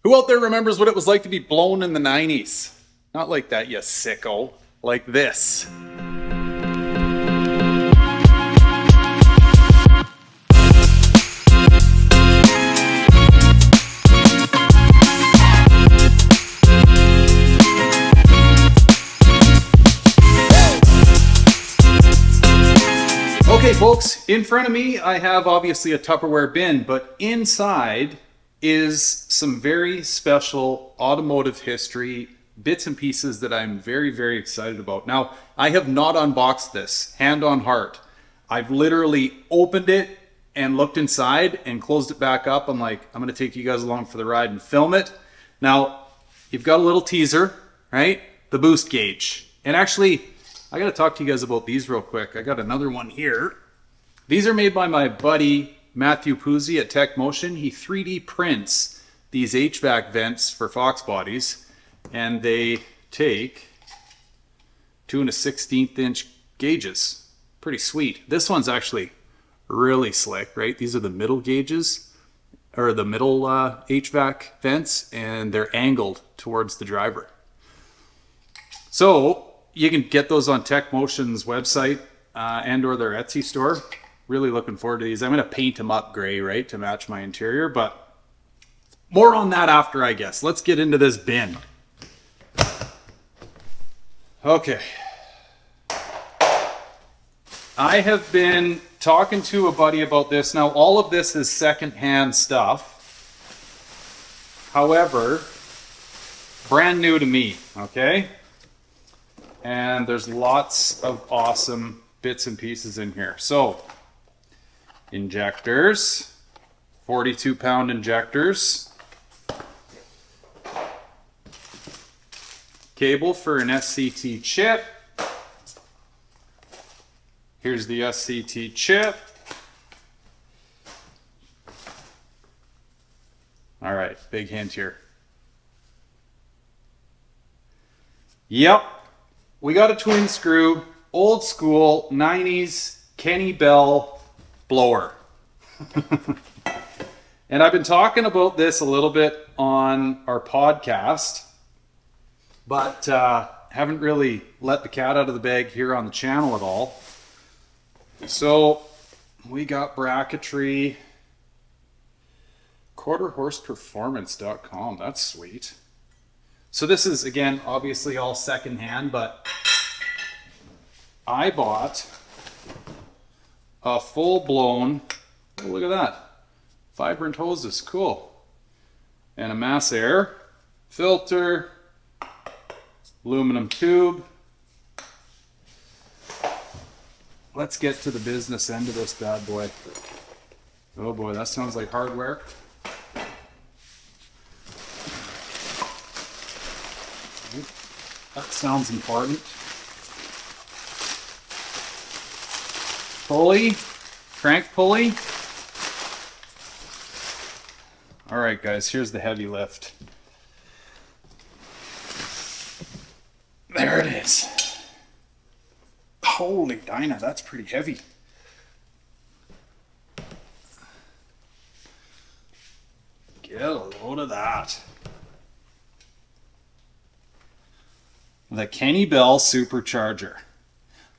Who out there remembers what it was like to be blown in the 90s? Not like that, you sicko. Like this. Okay folks, in front of me I have obviously a Tupperware bin, but inside is some very special automotive history bits and pieces that I'm very, very excited about. Now, I have not unboxed this, hand on heart. I've literally opened it and looked inside and closed it back up. I'm like, I'm gonna take you guys along for the ride and film it. Now, you've got a little teaser, right? The boost gauge. And actually, I gotta talk to you guys about these real quick. I got another one here. These are made by my buddy, Matthew Puzzi at Tech Motion. He 3D prints these HVAC vents for Foxbodies, and they take 2 1/16 inch gauges. Pretty sweet. This one's actually really slick, right? These are the middle gauges, or the middle HVAC vents, and they're angled towards the driver. So you can get those on Tech Motion's website and or their Etsy store. Really looking forward to these. I'm going to paint them up gray, right, to match my interior, but more on that after, I guess. Let's get into this bin. Okay. I have been talking to a buddy about this. Now, all of this is secondhand stuff. However, brand new to me, okay? And there's lots of awesome bits and pieces in here. So, injectors, 42-pound injectors, cable for an SCT chip. Here's the SCT chip. All right, big hint here. Yep, we got a twin screw, old school 90s Kenne Bell blower. And I've been talking about this a little bit on our podcast, but haven't really let the cat out of the bag here on the channel at all. So we got bracketry, quarterhorseperformance.com. That's sweet. So this is, again, obviously all secondhand, but I bought a full-blown, oh, look at that, vibrant hoses, cool, and a mass air filter, aluminum tube. Let's get to the business end of this bad boy. Oh boy, that sounds like hardware. That sounds important. Pulley, crank pulley. All right, guys, here's the heavy lift. There it is. Holy Dinah, that's pretty heavy. Get a load of that. The Kenne Bell supercharger.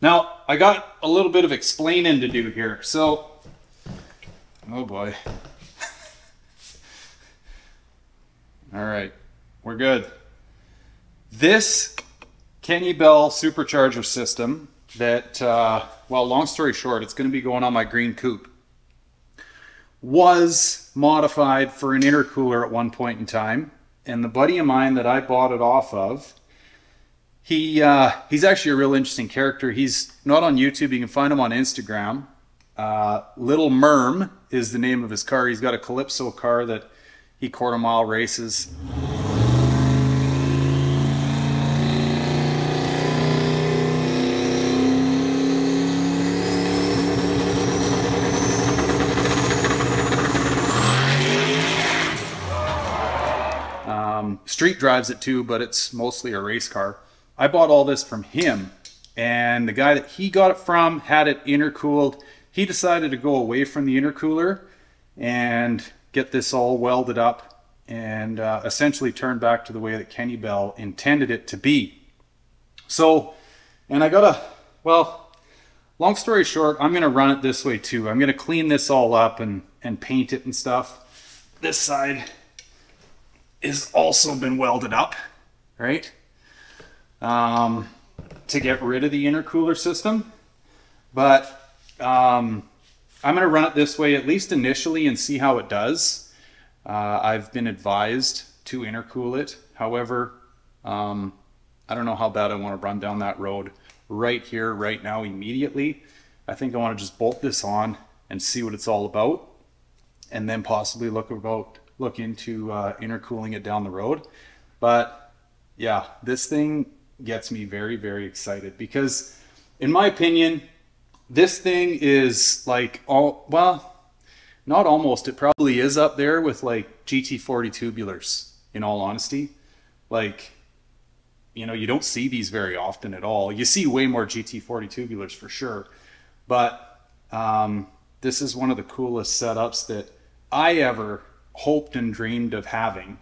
Now, I got a little bit of explaining to do here. So, oh boy. All right, we're good. This Kenne Bell supercharger system that, well, long story short, it's going to be going on my green coupe, was modified for an intercooler at one point in time. And the buddy of mine that I bought it off of, he's actually a real interesting character. He's not on YouTube. You can find him on Instagram. Little Merm is the name of his car. He's got a Calypso car that he quarter-mile races. Street drives it too, but it's mostly a race car. I bought all this from him, and the guy that he got it from had it intercooled. He decided to go away from the intercooler and get this all welded up and essentially turned back to the way that Kenne Bell intended it to be. So, and I gotta, well, long story short, I'm gonna run it this way too. I'm gonna clean this all up and paint it and stuff. This side is also been welded up, right? To get rid of the intercooler system. But I'm going to run it this way, at least initially, and see how it does. I've been advised to intercool it. However, I don't know how bad I want to run down that road right here, right now, immediately. I think I want to just bolt this on and see what it's all about, and then possibly look into intercooling it down the road. But yeah, this thing gets me very, very excited because, in my opinion, this thing is like, well, not almost, it probably is up there with like GT40 tubulars, in all honesty. Like, you know, you don't see these very often at all. You see way more GT40 tubulars for sure, but this is one of the coolest setups that I ever hoped and dreamed of having,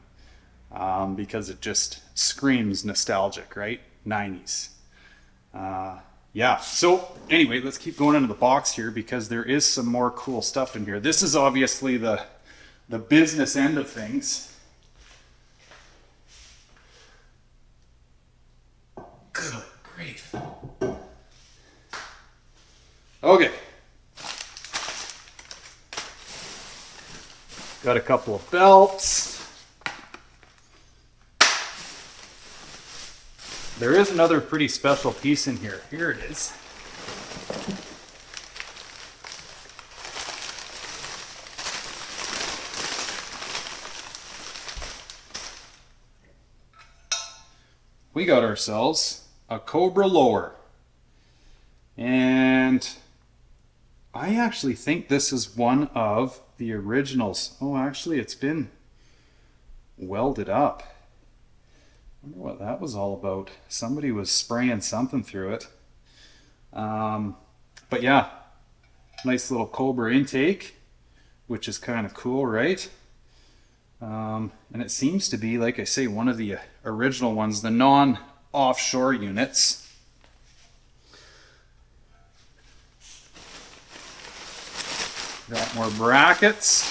because it just screams nostalgic, right? 90s. Yeah, so anyway, let's keep going into the box here because there is some more cool stuff in here. This is obviously the business end of things. Good grief. Okay. Got a couple of belts. There is another pretty special piece in here. Here it is. We got ourselves a Cobra lower. And I actually think this is one of the originals. Oh, actually, it's been welded up. I wonder what that was all about. Somebody was spraying something through it. But yeah, nice little Cobra intake, which is kind of cool, right? And it seems to be, like I say, one of the original ones, the non-offshore units. Got more brackets,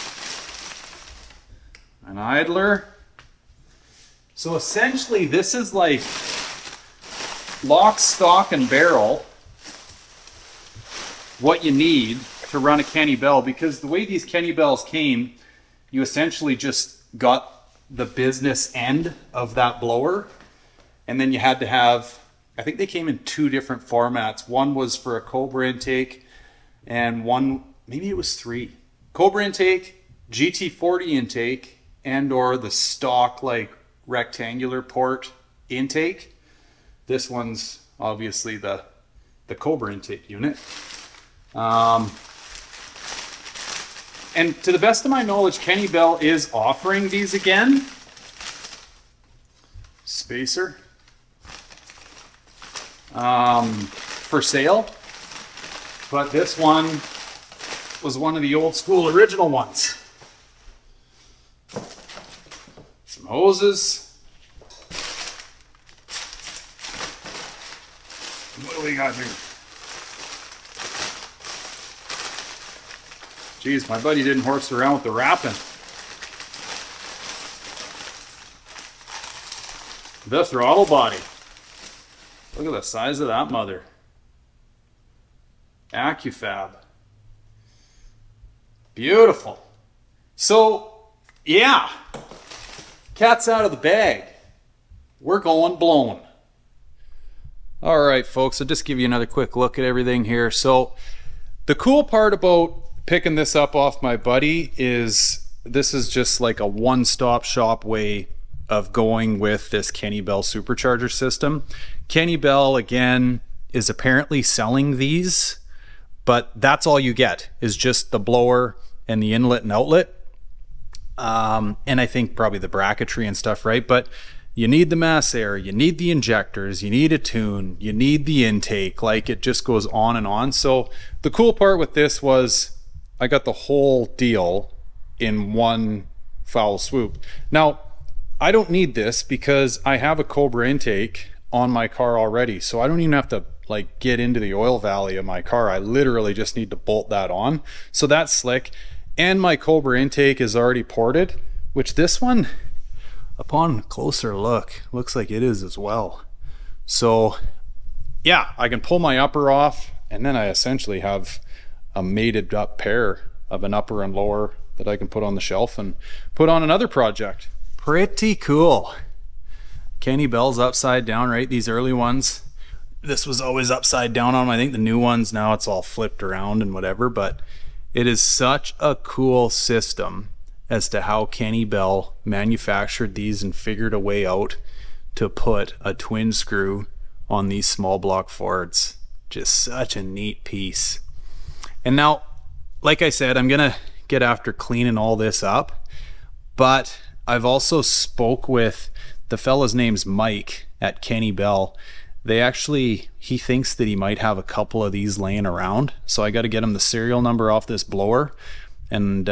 an idler. So essentially this is like lock, stock, and barrel what you need to run a Kenne Bell, because the way these Kenne Bells came, you essentially just got the business end of that blower, and then you had to have, I think they came in two different formats. One was for a Cobra intake, and one, maybe it was three. Cobra intake, GT40 intake, and or the stock like rectangular port intake. This one's obviously the Cobra intake unit. And to the best of my knowledge, Kenne Bell is offering these again. Spacer. For sale. But this one was one of the old school original ones. Some hoses. What do we got here? Geez, my buddy didn't horse around with the wrapping. The throttle body. Look at the size of that mother. AccuFab. Beautiful. So, yeah. Cat's out of the bag. We're going blown. All right, folks, I'll just give you another quick look at everything here. So, the cool part about picking this up off my buddy is this is just like a one-stop shop way of going with this Kenne Bell supercharger system. Kenne Bell, again, is apparently selling these, but that's all you get is just the blower and the inlet and outlet. And I think probably the bracketry and stuff, right? But you need the mass air, you need the injectors, you need a tune, you need the intake, like it just goes on and on. So the cool part with this was I got the whole deal in one foul swoop. Now, I don't need this because I have a Cobra intake on my car already, so I don't even have to like get into the oil valley of my car. I literally just need to bolt that on. So that's slick. And my Cobra intake is already ported, which this one, upon closer look, looks like it is as well. So yeah, I can pull my upper off, and then I essentially have a mated up pair of an upper and lower that I can put on the shelf and put on another project. Pretty cool. Kenne Bell's upside down, right? These early ones, this was always upside down on them. I think the new ones now it's all flipped around and whatever, but it is such a cool system as to how Kenne Bell manufactured these and figured a way out to put a twin screw on these small block Fords. Just such a neat piece. And now, like I said, I'm gonna get after cleaning all this up, but I've also spoke with the fella's name's Mike at Kenne Bell. He thinks that he might have a couple of these laying around, so I got to get him the serial number off this blower, and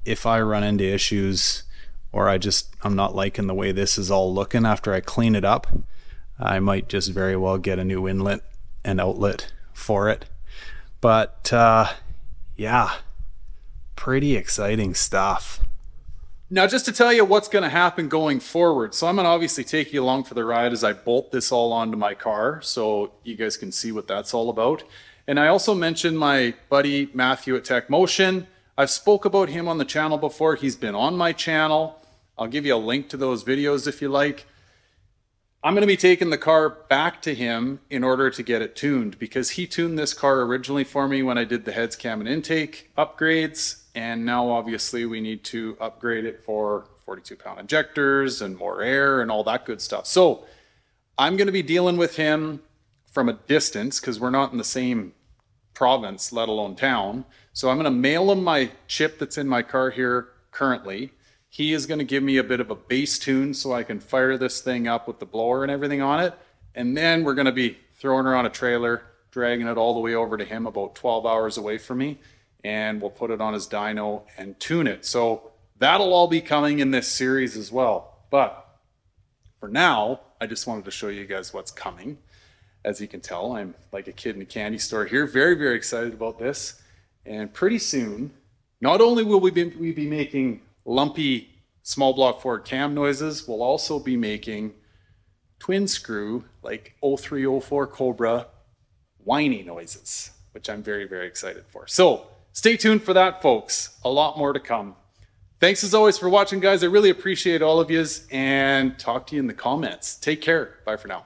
if I run into issues or I'm not liking the way this is all looking after I clean it up, I might just very well get a new inlet and outlet for it. But yeah, pretty exciting stuff. Now, just to tell you what's going to happen going forward. So I'm going to obviously take you along for the ride as I bolt this all onto my car so you guys can see what that's all about. And I also mentioned my buddy Matthew at Tech Motion. I've spoke about him on the channel before. He's been on my channel. I'll give you a link to those videos if you like. I'm going to be taking the car back to him in order to get it tuned, because he tuned this car originally for me when I did the heads, cam, and intake upgrades. And now obviously we need to upgrade it for 42-pound injectors and more air and all that good stuff. So I'm going to be dealing with him from a distance because we're not in the same province, let alone town. So I'm going to mail him my chip that's in my car here currently. He is going to give me a bit of a base tune so I can fire this thing up with the blower and everything on it. And then we're going to be throwing her on a trailer, dragging it all the way over to him about 12 hours away from me. And we'll put it on his dyno and tune it. So that'll all be coming in this series as well. But for now, I just wanted to show you guys what's coming. As you can tell, I'm like a kid in a candy store here. Very, very excited about this. And pretty soon, not only will we be making lumpy small block Ford cam noises, we'll also be making twin screw like 0304 Cobra whiny noises, which I'm very, very excited for. So stay tuned for that, folks. A lot more to come. Thanks as always for watching, guys. I really appreciate all of yous, and talk to you in the comments. Take care. Bye for now.